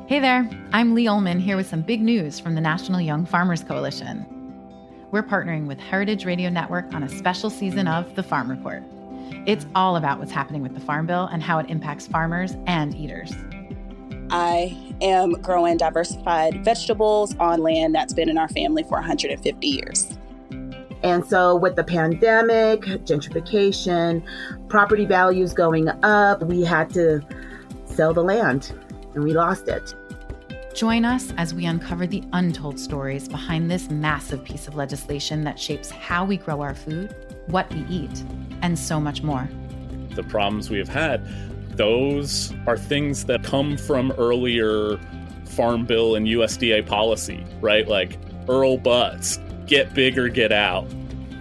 Hey there, I'm Lee Ullman here with some big news from the National Young Farmers Coalition. We're partnering with Heritage Radio Network on a special season of The Farm Report. It's all about what's happening with the Farm Bill and how it impacts farmers and eaters. I am growing diversified vegetables on land that's been in our family for 150 years. And so with the pandemic, gentrification, property values going up, we had to sell the land and we lost it. Join us as we uncover the untold stories behind this massive piece of legislation that shapes how we grow our food, what we eat, and so much more. The problems we have had, those are things that come from earlier Farm Bill and USDA policy, right? Like Earl Butts, get big or get out.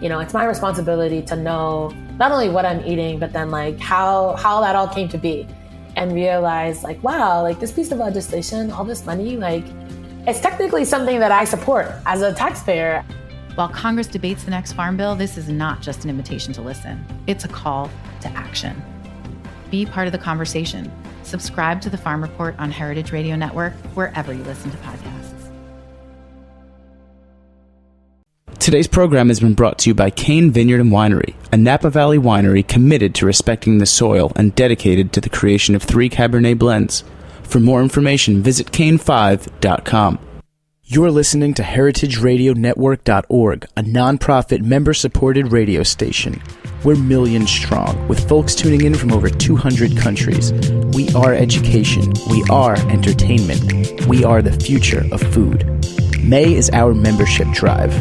You know, it's my responsibility to know not only what I'm eating, but then like how that all came to be. And realize like, wow, like this piece of legislation, all this money, like it's technically something that I support as a taxpayer. While Congress debates the next Farm Bill, this is not just an invitation to listen. It's a call to action. Be part of the conversation. Subscribe to the Farm Report on Heritage Radio Network, wherever you listen to podcasts. Today's program has been brought to you by Cane Vineyard and Winery, a Napa Valley winery committed to respecting the soil and dedicated to the creation of 3 Cabernet blends. For more information, visit cane5.com. You're listening to heritageradionetwork.org, a nonprofit member-supported radio station. We're millions strong, with folks tuning in from over 200 countries. We are education. We are entertainment. We are the future of food. May is our membership drive.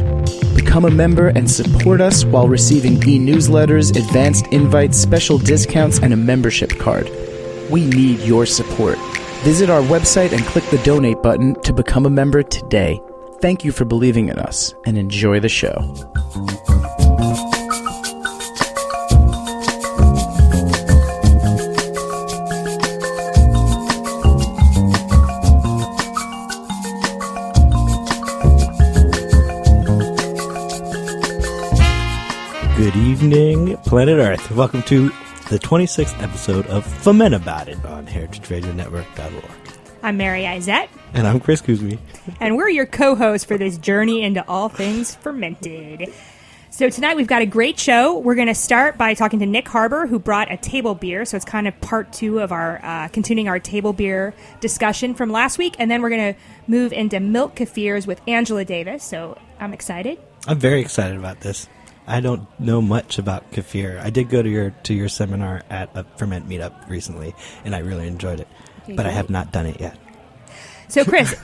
Become a member and support us while receiving e-newsletters, advanced invites, special discounts, and a membership card. We need your support. Visit our website and click the donate button to become a member today. Thank you for believing in us, and enjoy the show. Good evening, Planet Earth. Welcome to the 26th episode of Fuhmentaboudit on heritageradionetwork.org. I'm Mary Izette. And I'm Chris Kuzmi. And we're your co-hosts for this journey into all things fermented. So tonight we've got a great show. We're going to start by talking to Nick Harbour, who brought a table beer. So it's kind of part 2 of our continuing our table beer discussion from last week. And then we're going to move into milk kefirs with Angela Davis. So I'm excited. I'm very excited about this. I don't know much about kefir. I did go to your seminar at a ferment meetup recently, and I really enjoyed it. Okay, but great. I have not done it yet. So, Chris,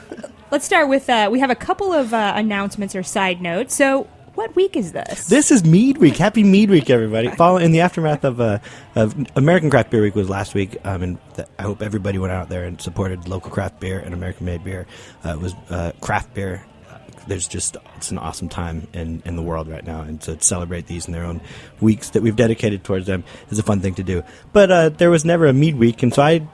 let's start with, we have a couple of announcements or side notes. So, what week is this? This is Mead Week. Happy Mead Week, everybody. In the aftermath of American Craft Beer Week was last week, and I hope everybody went out there and supported local craft beer and American-made beer. It was craft beer. It's an awesome time in the world right now, and to celebrate these in their own weeks that we've dedicated towards them is a fun thing to do. But there was never a Mead Week, and so I,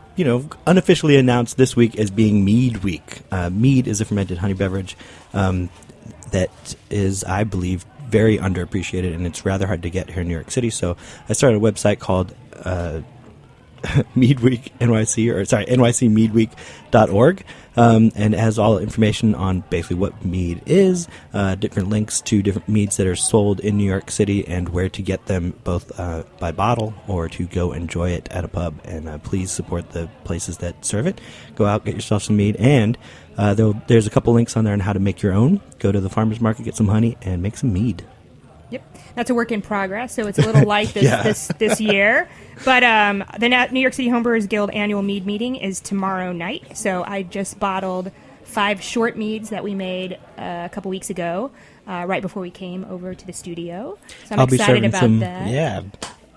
unofficially announced this week as being Mead Week. Mead is a fermented honey beverage that is, I believe, very underappreciated, and it's rather hard to get here in New York City. So I started a website called Mead Week NYC, nycmeadweek.org, and it has all information on basically what mead is, different links to different meads that are sold in New York City, and where to get them both by bottle or to go enjoy it at a pub. And please support the places that serve it. Go out, get yourself some mead, and there's a couple links on there on how to make your own. Go to the farmer's market, get some honey, and make some mead. Yep, that's a work in progress, so it's a little light this year. But the New York City Homebrewers Guild annual mead meeting is tomorrow night. So I just bottled 5 short meads that we made a couple weeks ago, right before we came over to the studio. So I'm excited about that. Yeah,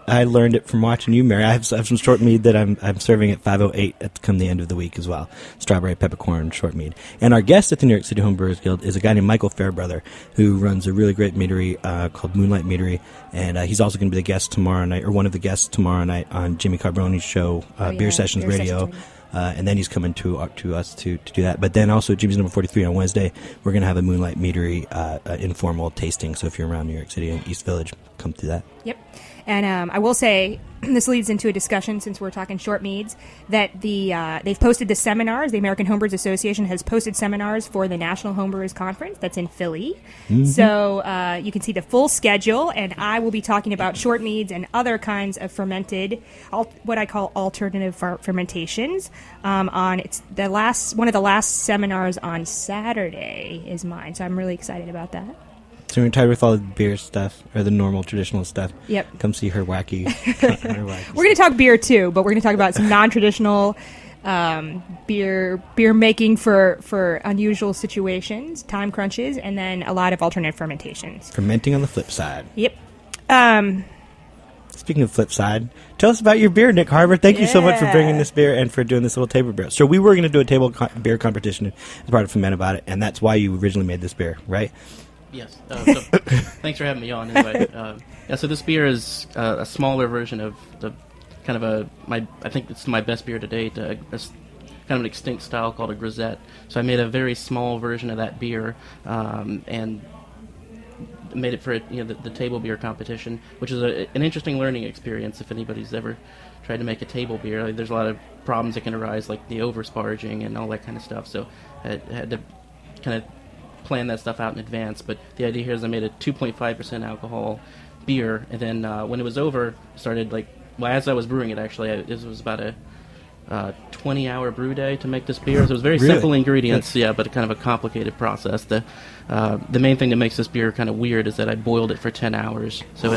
I learned it from watching you, Mary. I have some short mead that I'm serving at 5:08 at come the end of the week as well. Strawberry peppercorn short mead. And our guest at the New York City Homebrewers Guild is a guy named Michael Fairbrother, who runs a really great meadery called Moonlight Meadery. And he's also going to be the guest tomorrow night, or one of the guests tomorrow night on Jimmy Carbone's show, Beer Sessions Radio. And then he's coming to us to do that. But then also Jimmy's Number 43 on Wednesday, we're going to have a Moonlight Meadery informal tasting. So if you're around New York City and East Village, come through that. Yep. And I will say, this leads into a discussion, since we're talking short meads, that they've posted the seminars. The American Homebrewers Association has posted seminars for the National Homebrewers Conference that's in Philly. Mm-hmm. So you can see the full schedule, and I will be talking about short meads and other kinds of fermented, what I call alternative fermentations. It's one of the last seminars on Saturday is mine, so I'm really excited about that. So you're tired with all the beer stuff, or the normal traditional stuff. Yep. Come see her wacky. We're going to talk beer too, but we're going to talk about some non-traditional beer making for unusual situations, time crunches, and then a lot of alternate fermentations. Fermenting on the flip side. Yep. Speaking of flip side, tell us about your beer, Nick Harbour. Thank you so much for bringing this beer and for doing this little table beer. So we were going to do a table beer competition as part of Fuhmentaboudit, and that's why you originally made this beer, right? Yes. So thanks for having me on. Anyway, so this beer is a smaller version of the kind of I think it's my best beer to date. Kind of an extinct style called a grisette. So I made a very small version of that beer and made it for the table beer competition, which is an interesting learning experience if anybody's ever tried to make a table beer. There's a lot of problems that can arise, like the over-sparging and all that kind of stuff. So I had to kind of plan that stuff out in advance, but the idea here is I made a 2.5% alcohol beer, and then when it was over, started as I was brewing it, actually, it was about a 20-hour brew day to make this beer. So it was very simple ingredients, but kind of a complicated process. The main thing that makes this beer kind of weird is that I boiled it for 10 hours. So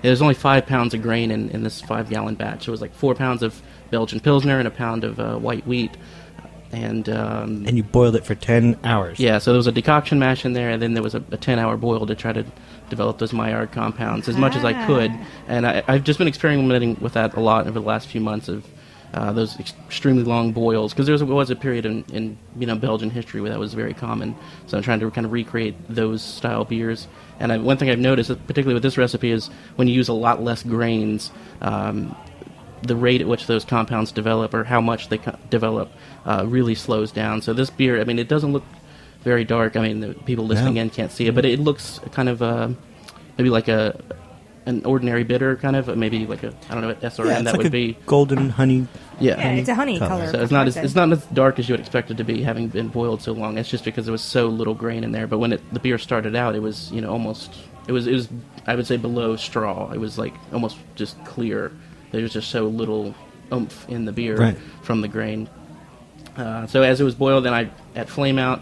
there's only 5 pounds of grain in this 5-gallon batch. So it was 4 pounds of Belgian Pilsner and a pound of white wheat. And you boiled it for 10 hours. Yeah, so there was a decoction mash in there, and then there was a 10-hour boil to try to develop those Maillard compounds as much as I could. And I've just been experimenting with that a lot over the last few months of those extremely long boils, because there was a period in Belgian history where that was very common. So I'm trying to kind of recreate those style beers. And one thing I've noticed, particularly with this recipe, is when you use a lot less grains, the rate at which those compounds develop, or how much they develop, really slows down. So this beer, it doesn't look very dark. The people listening in can't see it, but it looks kind of maybe like an ordinary bitter, kind of maybe like a, I don't know what SRM that would be. Golden honey. Yeah, it's a honey color. So it's not as dark as you would expect it to be, having been boiled so long. It's just because there was so little grain in there. But when the beer started out, it was almost it was I would say below straw. It was almost just clear. There was just so little oomph in the beer from the grain. So as it was boiled, then I, at flame out,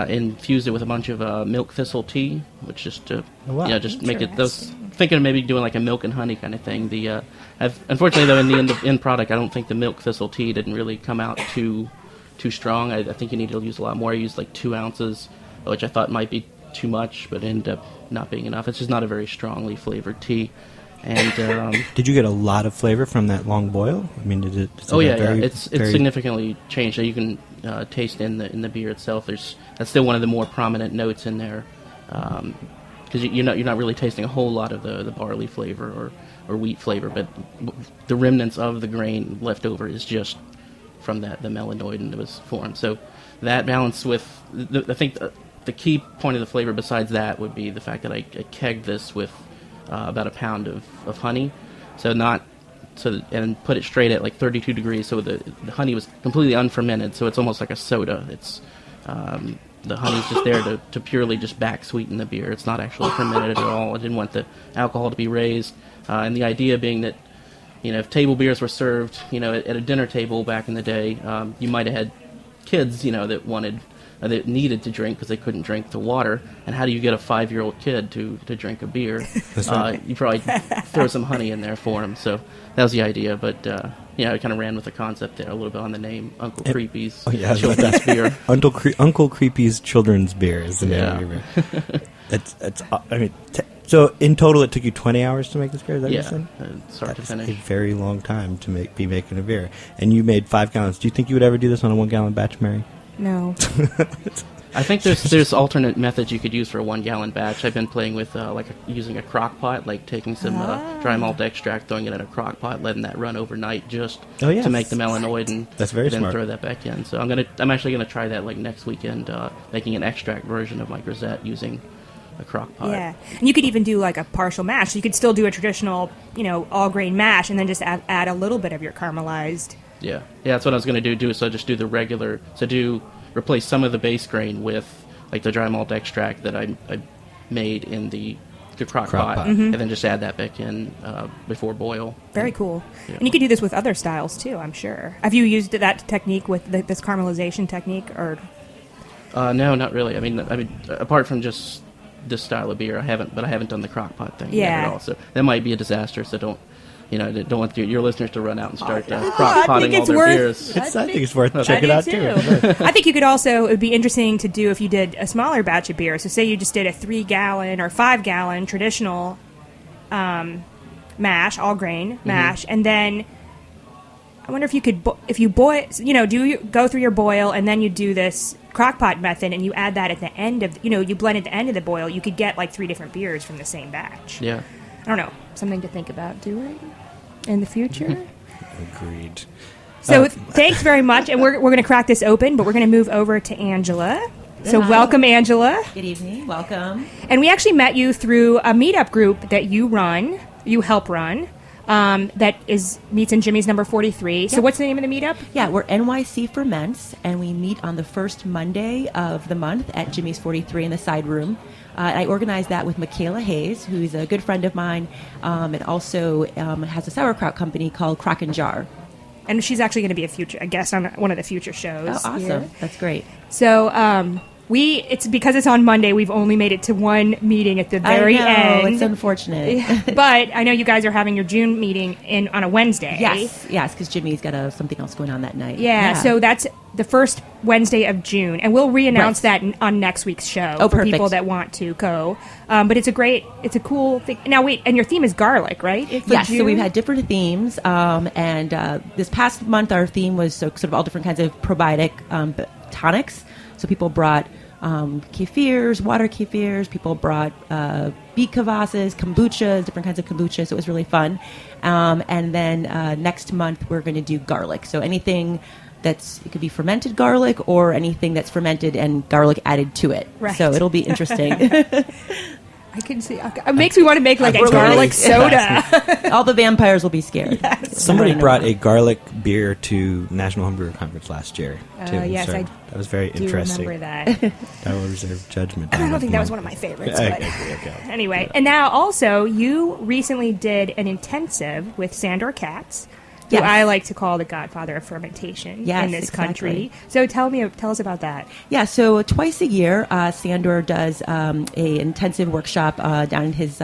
infused it with a bunch of milk thistle tea, which just to just make it those. Thinking of maybe doing a milk and honey kind of thing. Unfortunately though, in the end product, I don't think the milk thistle tea didn't really come out too strong. I think you need to use a lot more. I used 2 ounces, which I thought might be too much, but ended up not being enough. It's just not a very strongly flavored tea. And did you get a lot of flavor from that long boil? It's significantly changed. So you can taste in the beer itself. That's still one of the more prominent notes in there, because you're not really tasting a whole lot of the barley flavor or wheat flavor, but the remnants of the grain left over is just from the melanoidin that was formed. So that balanced with I think the key point of the flavor besides that would be the fact that I kegged this with about a pound of honey, and put it straight at 32 degrees, so the honey was completely unfermented, so it's almost like a soda. It's the honey's just there to purely just back sweeten the beer. It's not actually fermented at all. I didn't want the alcohol to be raised, and the idea being that if table beers were served at a dinner table back in the day, you might have had kids that needed to drink because they couldn't drink the water. And how do you get a 5-year-old kid to drink a beer? You probably throw some honey in there for him. So that was the idea. But I kind of ran with the concept there a little bit on the name, Uncle Creepy's children's beer. Uncle Creepy's children's beer is the name of your beer. So in total, it took you 20 hours to make this beer. Is that what you said? Start to finish. A very long time to be making a beer, and you made 5 gallons. Do you think you would ever do this on a 1-gallon batch, Mary? No. I think there's alternate methods you could use for a 1-gallon batch. I've been playing with using a crock pot, taking some dry malt extract, throwing it in a crock pot, letting that run overnight just to make the melanoid, and that's very then smart. Throw that back in. So I'm actually gonna try that next weekend, making an extract version of my grisette using crock pot. Yeah, and you could even do like a partial mash. So you could still do a traditional, all grain mash, and then just add a little bit of your caramelized. Yeah, that's what I was going to do. So just do the regular. Replace some of the base grain with like the dry malt extract that I made in the crock pot, and then just add that back in before boil. Very cool. Yeah. And you could do this with other styles too, I'm sure. Have you used that technique with this caramelization technique, or? No, not really. I mean, apart from just this style of beer, I haven't done the crock pot thing yet at all. So that might be a disaster. So don't want your listeners to run out and start crock potting all their beers. I think it's worth checking out too. I think you could also, it would be interesting to do if you did a smaller batch of beer. So say you just did a 3-gallon or 5-gallon traditional mash, all grain mash, and then I wonder if you could, if you boil, go through your boil, and then you do this crockpot method, and you add that at the end of, you blend at the end of the boil, you could get like 3 different beers from the same batch. Yeah. I don't know. Something to think about doing in the future. Agreed. So thanks very much, and we're going to crack this open, but we're going to move over to Angela. So Hi. welcome, Angela. Good evening. Welcome. And we actually met you through a meetup group that you help run. That meets in Jimmy's number 43. So what's the name of the meetup? Yeah, we're NYC Ferments, and we meet on the first Monday of the month at Jimmy's 43 in the side room. I organized that with Michaela Hayes, who's a good friend of mine, and also has a sauerkraut company called Crock and Jar. And she's actually going to be a guest on one of the future shows. Oh, awesome. Here. That's great. So it's because it's on Monday, we've only made it to one meeting at the very end. It's unfortunate. But I know you guys are having your June meeting on a Wednesday. Yes, because Jimmy's got something else going on that night. Yeah, so that's the first Wednesday of June, and we'll re-announce that on next week's show for perfect. people that want to go. But it's a cool thing. Now wait, and your theme is garlic, right? Yes, so we've had different themes, and this past month our theme was sort of all different kinds of probiotic tonics. So people brought kefirs, water kefirs. People brought beet kvases, kombuchas, different kinds of kombucha. So it was really fun. And then next month we're going to do garlic. So anything it could be fermented garlic or anything that's fermented and garlic added to it. Right. So it'll be interesting. I can see. It makes me want to make like a garlic soda. All the vampires will be scared. Yes. Somebody brought a garlic beer to National Homebrewer Conference last year, too. Yes, so I that was very interesting. remember that. I will reserve judgment. I don't think that was one of my favorites. But Okay. anyway, and now also you recently did an intensive with Sandor Katz, who Yes. I like to call the godfather of fermentation in this country. So tell us about that. Yeah, so twice a year, Sandor does a intensive workshop down in his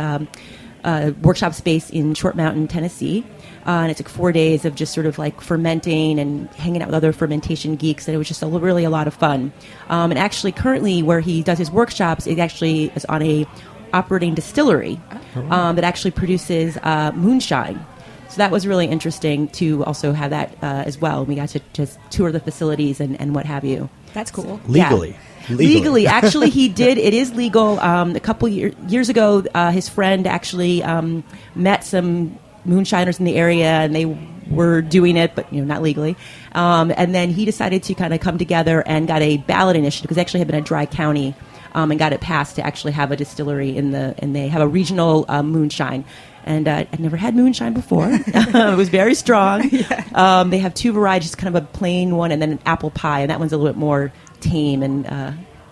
workshop space in Short Mountain, Tennessee. And it's like 4 days of just sort of like fermenting and hanging out with other fermentation geeks. And it was just really a lot of fun. And actually currently where he does his workshops, it actually is on a operating distillery that actually produces moonshine. So that was really interesting to also have that as well. We got to just tour the facilities and what have you. That's cool. Legally. Yeah. Legally. Actually, he did. It is legal. A couple years ago, his friend actually met some moonshiners in the area, and they were doing it, but not legally. And then he decided to kind of come together and got a ballot initiative, because they actually had been a dry county, and got it passed to actually have a distillery and they have a regional moonshine. And I'd never had moonshine before. It was very strong. Yeah. They have 2 varieties, kind of a plain one and then an apple pie, and that one's a little bit more tame and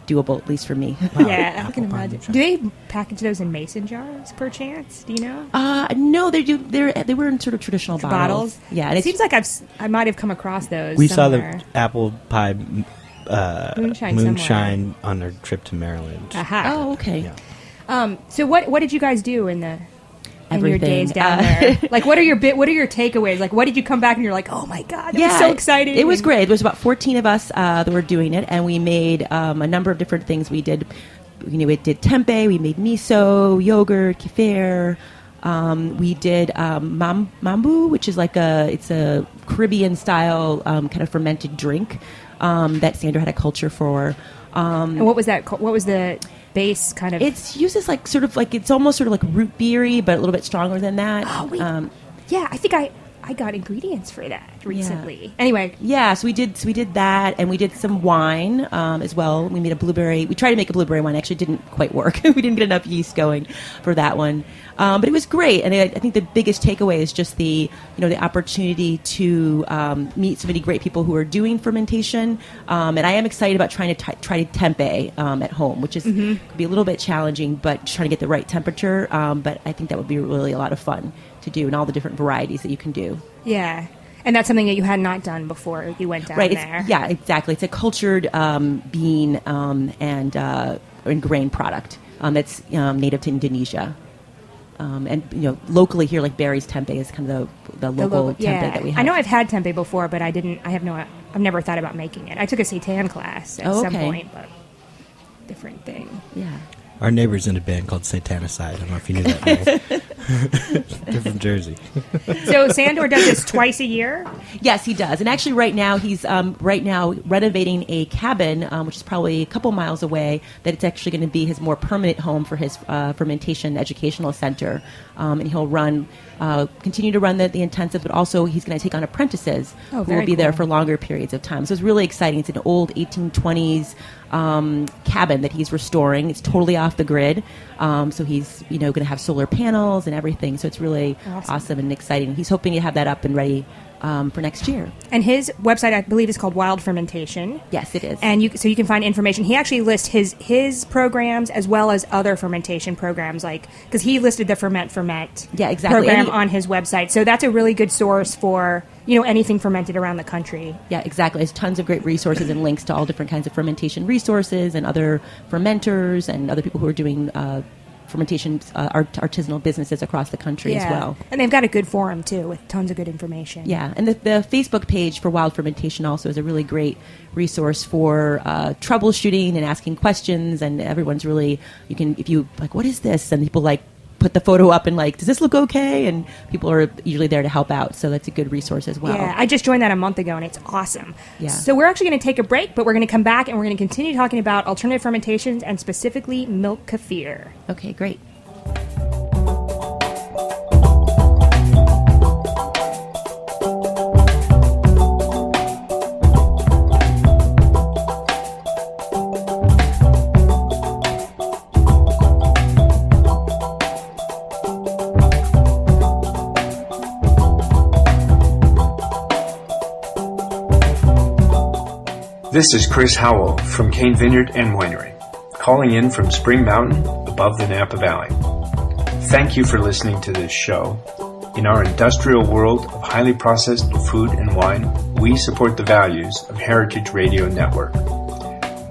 doable, at least for me. Wow. Yeah, I can imagine. Do they package those in mason jars, perchance? Do you know? No, they do. They were in sort of traditional bottles. Yeah, and it seems like I might have come across those. We somewhere. saw the apple pie moonshine on our trip to Maryland. Aha. Oh, okay. Yeah. So what did you guys do in your Everything. days down there? Like, what are your takeaways? Like, what did you come back and you're like, oh my god, that was so exciting? It was great. There was about 14 of us that were doing it, and we made a number of different things. We did, we did tempeh, we made miso, yogurt, kefir. We did mambu, which is it's a Caribbean style kind of fermented drink that Sandor had a culture for. And what was that? What was the base kind of? It's uses it's almost sort of like root beery, but a little bit stronger than that. Oh, wait. Yeah, I think I got ingredients for that recently. Anyway. Yeah, so we did that, and we did some wine as well. We made a blueberry. We tried to make a blueberry wine. Actually, didn't quite work. We didn't get enough yeast going for that one, but it was great. And I think the biggest takeaway is just the opportunity to meet so many great people who are doing fermentation. And I am excited about trying to try tempeh at home, which is could be a little bit challenging, but just trying to get the right temperature. But I think that would be really a lot of fun to do, and all the different varieties that you can do. Yeah. And that's something that you had not done before you went down there. Yeah, exactly. It's a cultured bean and grain product that's native to Indonesia. And locally here, like Barry's tempeh is kind of the local tempeh that we have. I know I've had tempeh before, but I've never thought about making it. I took a seitan class at some point, but different thing. Yeah. Our neighbor's in a band called Satanicide. I don't know if you knew that. They're from Jersey. So Sandor does this twice a year? Yes, he does. And actually right now he's renovating a cabin, which is probably a couple miles away, that it's actually going to be his more permanent home for his fermentation educational center. And he'll continue to run the intensive, but also he's going to take on apprentices who will be there for longer periods of time. So it's really exciting. It's an old 1820s cabin that he's restoring. It's totally off the grid. So he's going to have solar panels and everything. So it's really awesome and exciting. He's hoping to have that up and ready for next year. And his website, I believe, is called Wild Fermentation. Yes, it is. And so you can find information. He actually lists his programs as well as other fermentation programs, because he listed the Ferment program on his website. So that's a really good source for anything fermented around the country. Yeah, exactly. There's tons of great resources and links to all different kinds of fermentation resources and other fermenters and other people who are doing fermentation artisanal businesses across the country as well. And they've got a good forum, too, with tons of good information. Yeah, and the Facebook page for Wild Fermentation also is a really great resource for troubleshooting and asking questions, and everyone's really, if you, what is this? And people, put the photo up and does this look okay? And people are usually there to help out, so that's a good resource as well. Yeah, I just joined that a month ago, and it's awesome. Yeah. So we're actually going to take a break, but we're going to come back, and we're going to continue talking about alternative fermentations and specifically milk kefir. Okay, great. This is Chris Howell from Cane Vineyard and Winery, calling in from Spring Mountain above the Napa Valley. Thank you for listening to this show. In our industrial world of highly processed food and wine, we support the values of Heritage Radio Network.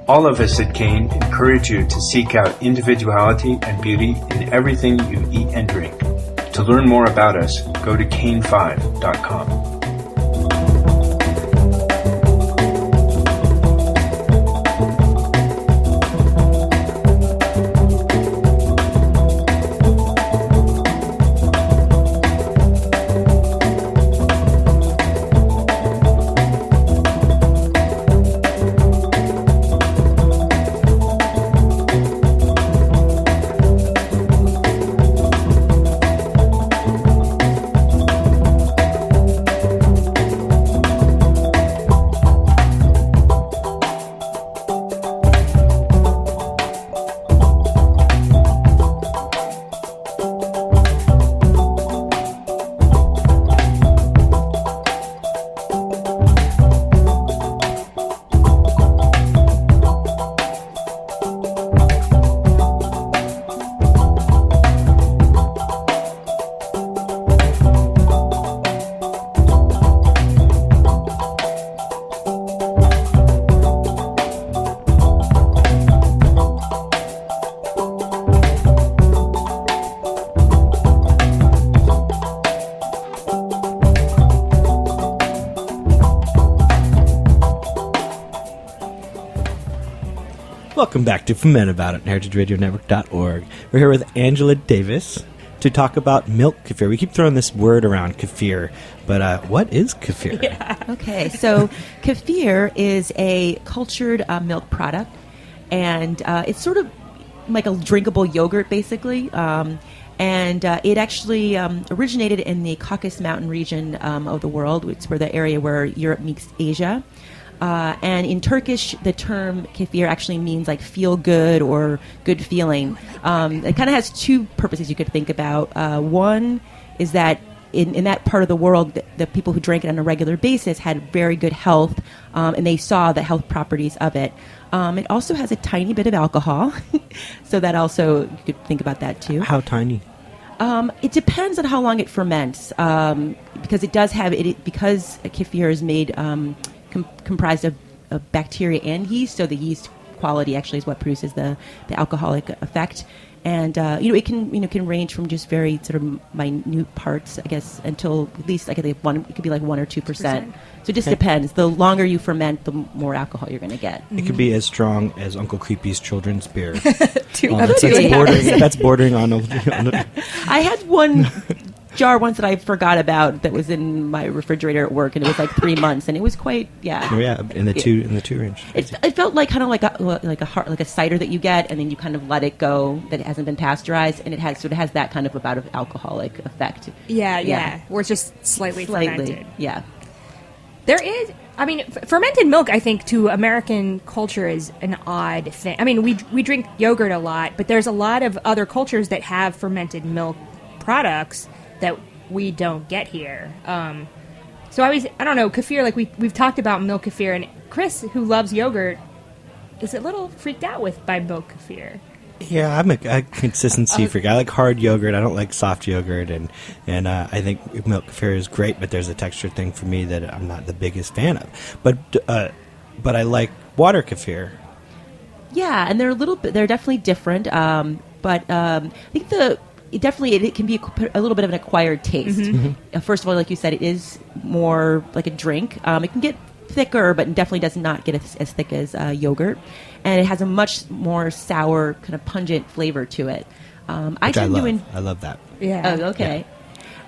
All of us at Cane encourage you to seek out individuality and beauty in everything you eat and drink. To learn more about us, go to cane5.com. Welcome back to Fuhmentaboudit on heritageradionetwork.org. We're here with Angela Davis to talk about milk kefir. We keep throwing this word around, kefir, but what is kefir? Yeah. Okay, so kefir is a cultured milk product, and it's sort of like a drinkable yogurt, basically. And And it actually originated in the Caucasus Mountain region of the world, which is the area where Europe meets Asia. And in Turkish, the term kefir actually means like feel good or good feeling. It kind of has two purposes you could think about. One is that in that part of the world, the people who drank it on a regular basis had very good health, and they saw the health properties of it. It also has a tiny bit of alcohol, so that also, you could think about that too. How tiny? It depends on how long it ferments, because it does have it because kefir is made comprised of bacteria and yeast. So the yeast quality actually is what produces the alcoholic effect, and it can range from just very sort of minute parts, I guess, until at least like it could be like 1 or 2%. So it just depends. The longer you ferment, the more alcohol you're going to get. It could be as strong as Uncle Creepy's children's beer. That's bordering on. I had one jar once that I forgot about that was in my refrigerator at work, and it was like 3 months, and it was quite in the two range. It felt like kind of like a cider that you get, and then you kind of let it go that it hasn't been pasteurized, and it has that kind of about of alcoholic effect. Yeah. Where it's just slightly fermented. Yeah. There is, fermented milk, I think, to American culture is an odd thing. I mean, we drink yogurt a lot, but there's a lot of other cultures that have fermented milk products that we don't get here. So I don't know, kefir, like we've talked about milk kefir, and Chris, who loves yogurt, is a little freaked out by milk kefir. Yeah, I'm a consistency freak. I like hard yogurt. I don't like soft yogurt, and I think milk kefir is great, but there's a texture thing for me that I'm not the biggest fan of. But I like water kefir. Yeah, and they're definitely different. But I think it can be a little bit of an acquired taste. Mm-hmm. First of all, like you said, it is more like a drink. It can get thicker, but definitely does not get as thick as yogurt. And it has a much more sour, kind of pungent flavor to it. I love that. Yeah. Oh, okay.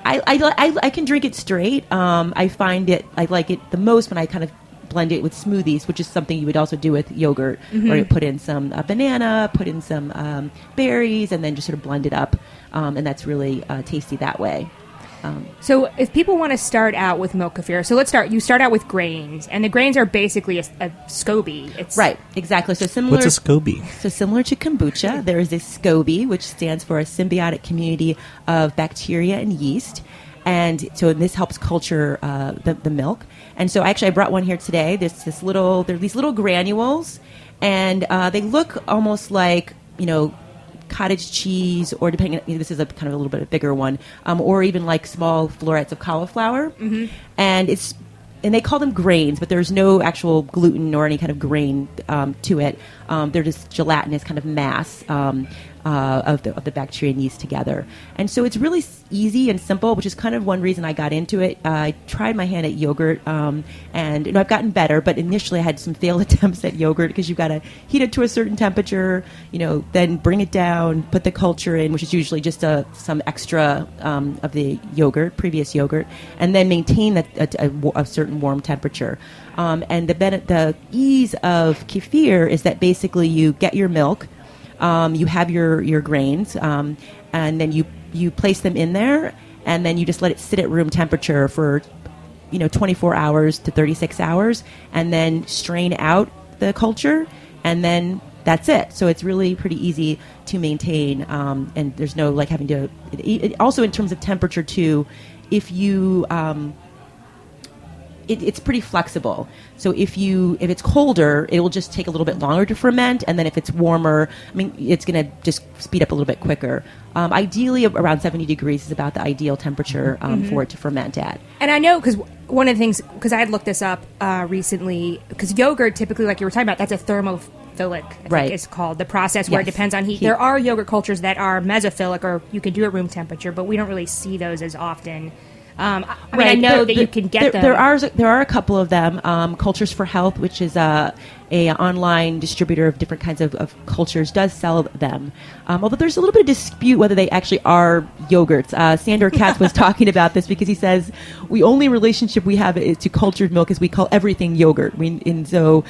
Yeah. I can drink it straight. I find I like it the most when I kind of blend it with smoothies, which is something you would also do with yogurt, where you put in some banana, put in some berries, and then just sort of blend it up. And that's really tasty that way. So if people want to start out with milk kefir, you start out with grains, and the grains are basically a SCOBY. Right, exactly. So similar. What's a SCOBY? So similar to kombucha, there is a SCOBY, which stands for a symbiotic community of bacteria and yeast. And so this helps culture the milk. And so I brought one here today. They're these little granules, and they look almost like, cottage cheese, or depending, this is a kind of a little bit bigger one, or even like small florets of cauliflower. Mm-hmm. And they call them grains, but there's no actual gluten or any kind of grain to it. They're just gelatinous kind of mass of the bacteria and yeast together. And so it's really easy and simple, which is kind of one reason I got into it. I tried my hand at yogurt, and I've gotten better, but initially I had some failed attempts at yogurt because you've got to heat it to a certain temperature, then bring it down, put the culture in, which is usually just some extra of the previous yogurt, and then maintain that a certain warm temperature. And the ease of kefir is that basically you get your milk, you have your grains, and then you place them in there, and then you just let it sit at room temperature for 24 hours to 36 hours, and then strain out the culture, and then that's it. So it's really pretty easy to maintain, and there's no having to. Also, in terms of temperature too, if you it's pretty flexible. So if it's colder, it will just take a little bit longer to ferment, and then if it's warmer, it's going to just speed up a little bit quicker. Ideally, around 70 degrees is about the ideal temperature for it to ferment at. And I know, because one of the things, because I had looked this up recently, because yogurt typically, like you were talking about, that's a thermophilic, I think it's called, the process where it depends on heat. There are yogurt cultures that are mesophilic, or you can do at room temperature, but we don't really see those as often. I know that you can get them. There are a couple of them. Cultures for Health, which is a online distributor of different kinds of cultures, does sell them. Although there's a little bit of dispute whether they actually are yogurts. Sandor Katz was talking about this because he says the only relationship we have is to cultured milk is we call everything yogurt. So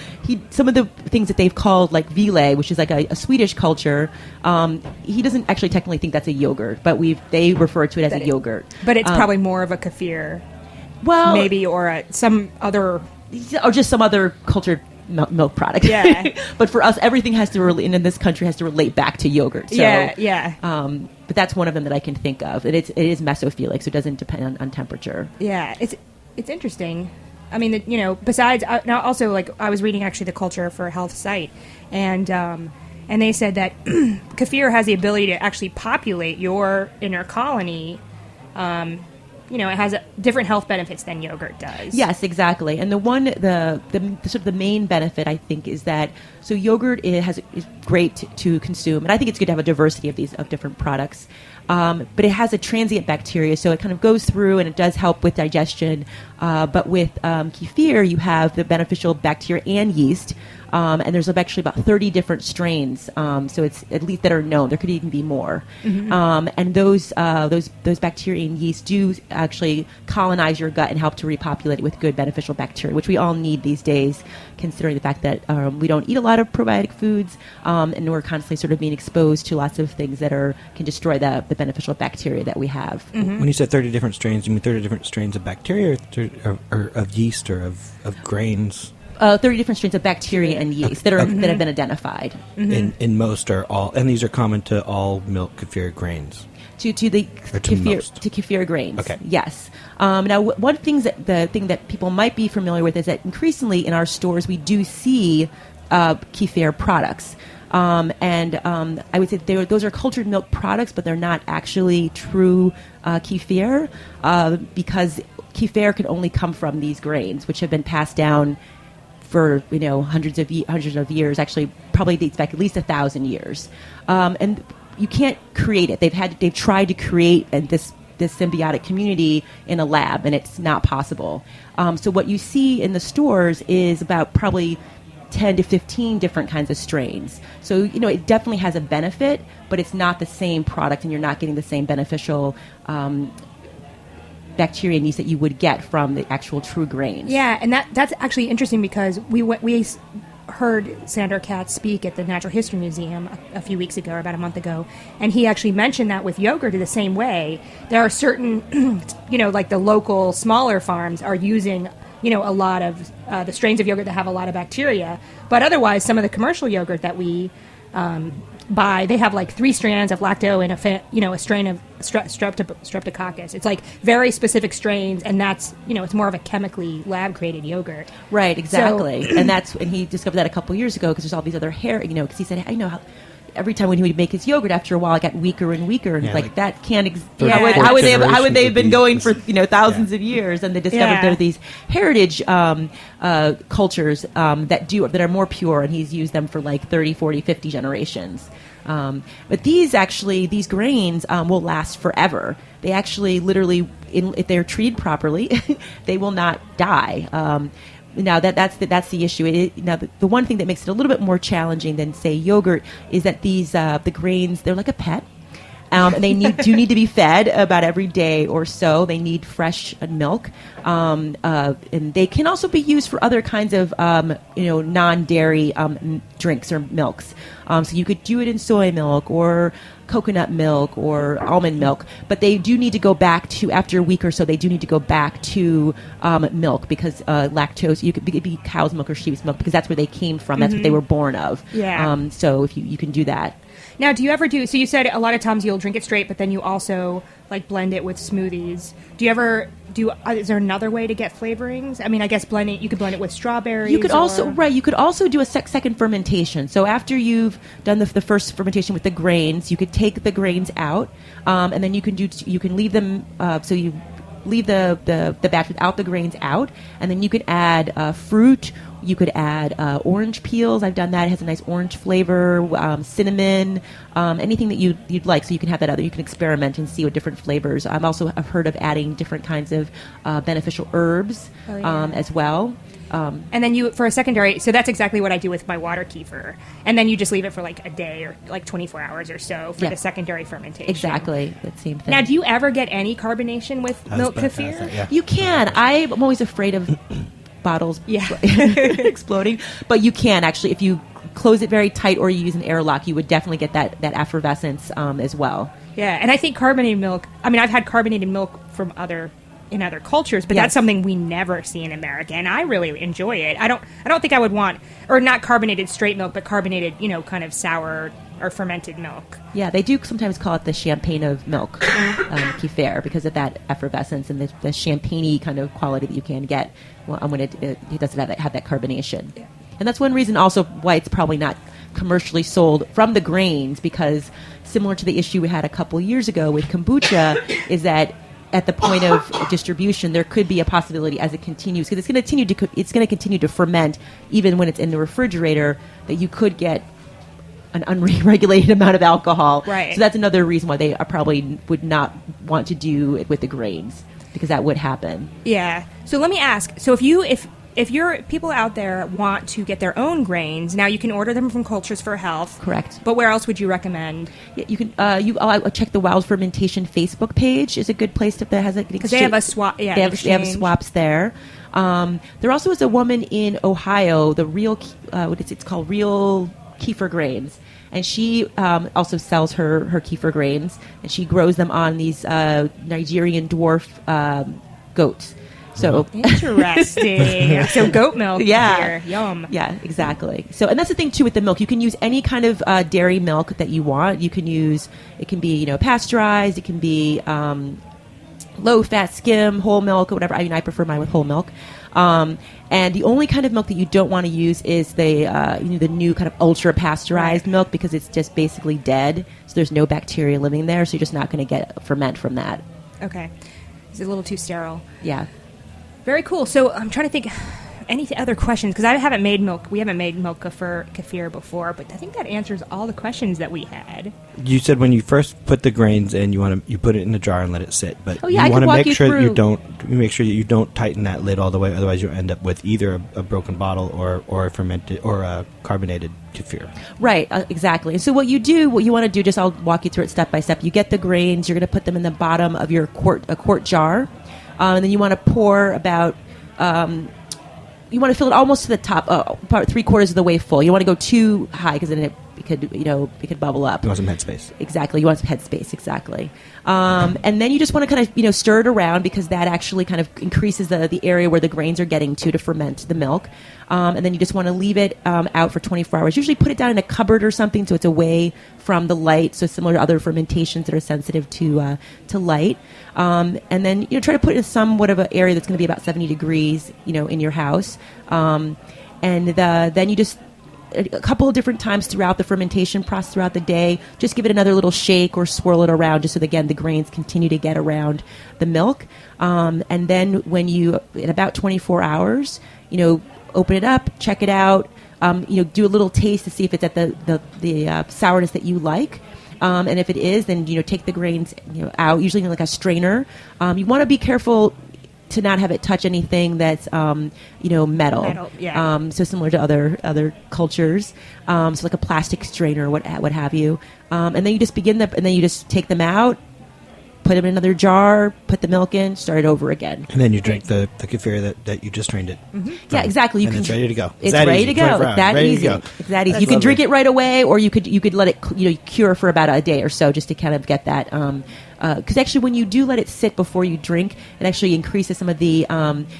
some of the things that they've called like Ville, which is like a Swedish culture, he doesn't actually technically think that's a yogurt, but they refer to it as a yogurt. But it's probably more of a kefir, maybe, or some other cultured milk product. Yeah. But for us, everything has to relate, and in this country has to relate back to yogurt. So, yeah. But that's one of them that I can think of. It is mesophilic, so it doesn't depend on temperature. Yeah, it's interesting. I mean, besides now, also like I was reading actually the Culture for Health site, and they said that kefir has the ability to actually populate your inner colony. It has different health benefits than yogurt does. Yes, exactly. And the sort of the main benefit, I think, is that yogurt is great to consume, and I think it's good to have a diversity of different products. But it has a transient bacteria, so it kind of goes through and it does help with digestion. But with kefir, you have the beneficial bacteria and yeast. And there's actually about 30 different strains, so it's at least that are known. There could even be more. Mm-hmm. And those bacteria and yeast do actually colonize your gut and help to repopulate it with good beneficial bacteria, which we all need these days, considering the fact that we don't eat a lot of probiotic foods, and we're constantly sort of being exposed to lots of things that can destroy the beneficial bacteria that we have. Mm-hmm. When you said 30 different strains, you mean 30 different strains of bacteria or of yeast or of grains? 30 different strains of bacteria and yeast that have been identified. Mm-hmm. In most are all, and these are common to all milk kefir grains. To kefir grains. Okay. Yes. Now, one thing that people might be familiar with is that increasingly in our stores we do see kefir products. I would say those are cultured milk products, but they're not actually true kefir because kefir can only come from these grains, which have been passed down for hundreds of years. Actually, probably dates back at least 1,000 years, and you can't create it. They've tried to create this symbiotic community in a lab, and it's not possible. So what you see in the stores is about probably 10 to 15 different kinds of strains. So it definitely has a benefit, but it's not the same product, and you're not getting the same beneficial bacteria and yeast that you would get from the actual true grains. Yeah, and that's actually interesting because we heard Sandor Katz speak at the Natural History Museum a few weeks ago, or about a month ago, and he actually mentioned that with yogurt in the same way. There are certain, like the local smaller farms are using, a lot of the strains of yogurt that have a lot of bacteria, but otherwise some of the commercial yogurt that we buy, they have like 3 strands of lacto and a strain of streptococcus. It's like very specific strains, and that's it's more of a chemically lab created yogurt. Right, exactly. So, and he discovered that a couple years ago because there's all these other because he said every time when he would make his yogurt, after a while it got weaker and weaker, and that can't how would they have been going for thousands of years? And they discovered there are these heritage cultures that are more pure, and he's used them for like 30, 40, 50 generations. But these grains will last forever. They actually literally, if they're treated properly, they will not die. Now that's the issue. The one thing that makes it a little bit more challenging than say yogurt is that these the grains, they're like a pet. And they do need to be fed about every day or so. They need fresh milk, and they can also be used for other kinds of non-dairy drinks or milks. So you could do it in soy milk or coconut milk or almond milk, but they do need to go back to, after a week or so, they do need to go back to milk because lactose, it could be cow's milk or sheep's milk because that's where they came from. That's what they were born of. Yeah. So if you can do that. Now, do you ever so you said a lot of times you'll drink it straight, but then you also like blend it with smoothies. Do you ever is there another way to get flavorings? I mean, I guess you could blend it with strawberries. You could also do a second fermentation. So after you've done the first fermentation with the grains, you could take the grains out, and then you can leave them, so you leave the batch without the grains out, and then you could add fruit. You could add orange peels. I've done that. It has a nice orange flavor, cinnamon, anything that you'd like. So you can have that other. You can experiment and see what different flavors. I've heard of adding different kinds of beneficial herbs as well. And then you, for a secondary, so that's exactly what I do with my water kefir. And then you just leave it for like a day or like 24 hours or so for the secondary fermentation. Exactly, that same thing. Now, do you ever get any carbonation with milk kefir? Yeah. You can. I'm always afraid of bottles exploding, but you can actually, if you close it very tight or you use an airlock, you would definitely get that effervescence as well. Yeah, and I think carbonated milk, I mean, I've had carbonated milk from in other cultures, but that's something we never see in America, and I really enjoy it. I don't think I would want, or not carbonated straight milk, but carbonated, kind of sour or fermented milk. Yeah, they do sometimes call it the champagne of milk, kefir, because of that effervescence and the champagne-y kind of quality that you can get when it doesn't have that carbonation. Yeah. And that's one reason also why it's probably not commercially sold from the grains, because similar to the issue we had a couple years ago with kombucha, is that at the point of distribution, there could be a possibility as it continues, because it's going to continue to ferment even when it's in the refrigerator, that you could get an unregulated amount of alcohol. Right. So that's another reason why they probably would not want to do it with the grains, because that would happen. Yeah. So let me ask. So if your people out there want to get their own grains, now you can order them from Cultures for Health. Correct. But where else would you recommend? Yeah, you can. I'll check the Wild Fermentation Facebook page. Is a good place that has it, because they have a swap. Yeah, they have swaps there. There also is a woman in Ohio. The real it's called Real Kefir Grains. And she also sells her kefir grains, and she grows them on these Nigerian dwarf goats. So interesting. So goat milk. Yeah. Kefir. Yum. Yeah, exactly. So, and that's the thing too with the milk. You can use any kind of dairy milk that you want. You can use, it can be pasteurized. It can be low fat, skim, whole milk, or whatever. I mean, I prefer mine with whole milk. And the only kind of milk that you don't want to use is the new kind of ultra pasteurized milk, because it's just basically dead. So there's no bacteria living there. So you're just not going to get ferment from that. Okay. It's a little too sterile. Yeah. Very cool. So I'm trying to think any other questions, because we haven't made milk kefir before, but I think that answers all the questions that we had. You said when you first put the grains in, you put it in a jar and let it sit, but you want to make sure that you don't tighten that lid all the way, otherwise you'll end up with either a broken bottle or a fermented or a carbonated kefir. Right, exactly. So what you want to do, just I'll walk you through it step by step. You get the grains, you're going to put them in the bottom of your quart jar, and then you want to pour about. You want to fill it almost to the top, about 3/4 of the way full. You don't want to go too high, because then it could bubble up. You want some headspace. Exactly. You want some headspace. Exactly. And then you just want to kind of stir it around, because that actually kind of increases the area where the grains are getting to ferment the milk. And then you just want to leave it out for 24 hours. Usually put it down in a cupboard or something, so it's away from the light. So similar to other fermentations that are sensitive to light. And then try to put it in somewhat of an area that's going to be about 70 degrees, in your house. And then you just, a couple of different times throughout the fermentation process throughout the day, just give it another little shake or swirl it around, just so that, again, the grains continue to get around the milk. And then when you, in about 24 hours, open it up, check it out, do a little taste to see if it's at the sourness that you like. And if it is, then take the grains out, usually in like a strainer. You want to be careful to not have it touch anything that's metal. Yeah. So similar to other cultures, so like a plastic strainer, what have you. And then you just and then you just take them out, put them in another jar, put the milk in, start it over again. And then you drink the kefir that you just strained it. Mm-hmm. Yeah, exactly. It's ready to go. It's ready to go. It's that easy. It's that easy. You can drink it right away, or you could let it cure for about a day or so, just to kind of get that. Because actually, when you do let it sit before you drink, it actually increases some of the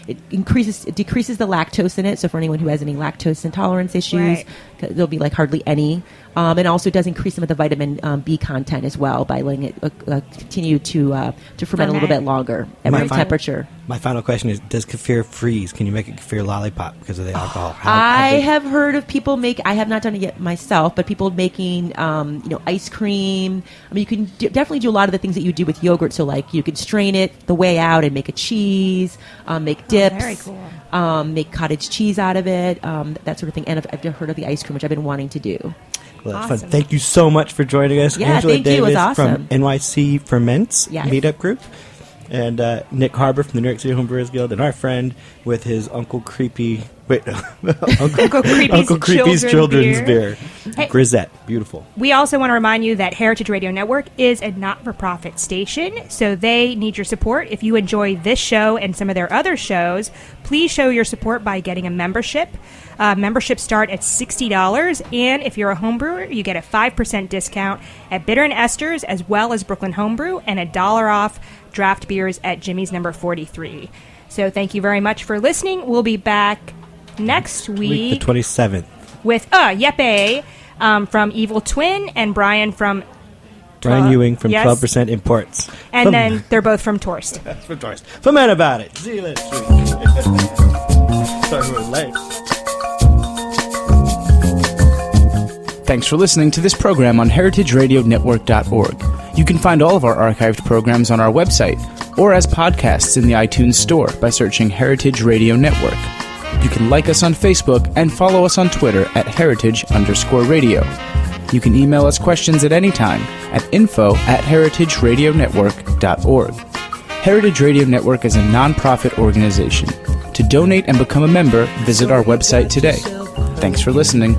it decreases the lactose in it. So for anyone who has any lactose intolerance issues, there'll be like hardly any. And also it does increase some of the vitamin B content as well by letting it continue to ferment a little bit longer at room temperature. My final question is: does kefir freeze? Can you make a kefir lollipop because of the alcohol? I have heard of people I have not done it yet myself, but people making ice cream. I mean, you can definitely do a lot of the things that you do with yogurt. So like you could strain it the way out and make a cheese, make dips. Very cool. Make cottage cheese out of it, that sort of thing. And I've heard of the ice cream, which I've been wanting to do. Well, that's fun. Thank you so much for joining us, Yeah, Angela thank Davis you. It was awesome. from NYC Ferments Yes. Meetup Group. And Nick Harbor from the New York City Homebrewers Guild, and our friend with his Uncle Creepy... Wait, no. Uncle Creepy's Children's Beer. Hey, Grisette. Beautiful. We also want to remind you that Heritage Radio Network is a not-for-profit station, so they need your support. If you enjoy this show and some of their other shows, please show your support by getting a membership. Memberships start at $60, and if you're a homebrewer, you get a 5% discount at Bitter and Esther's, as well as Brooklyn Homebrew, and $1 off draft beers at Jimmy's number 43. So thank you very much for listening. We'll be back next week the 27th, with Yeppe from Evil Twin and Brian Ewing from 12% Imports. And then they're both from Torst. That's from Torst. Fuhmentaboudit. See you next week. Sorry, we're late. Thanks for listening to this program on heritageradionetwork.org. You can find all of our archived programs on our website or as podcasts in the iTunes Store by searching Heritage Radio Network. You can like us on Facebook and follow us on Twitter at @heritage_radio. You can email us questions at any time at info@heritageradionetwork.org. Heritage Radio Network is a non-profit organization. To donate and become a member, visit our website today. Thanks for listening.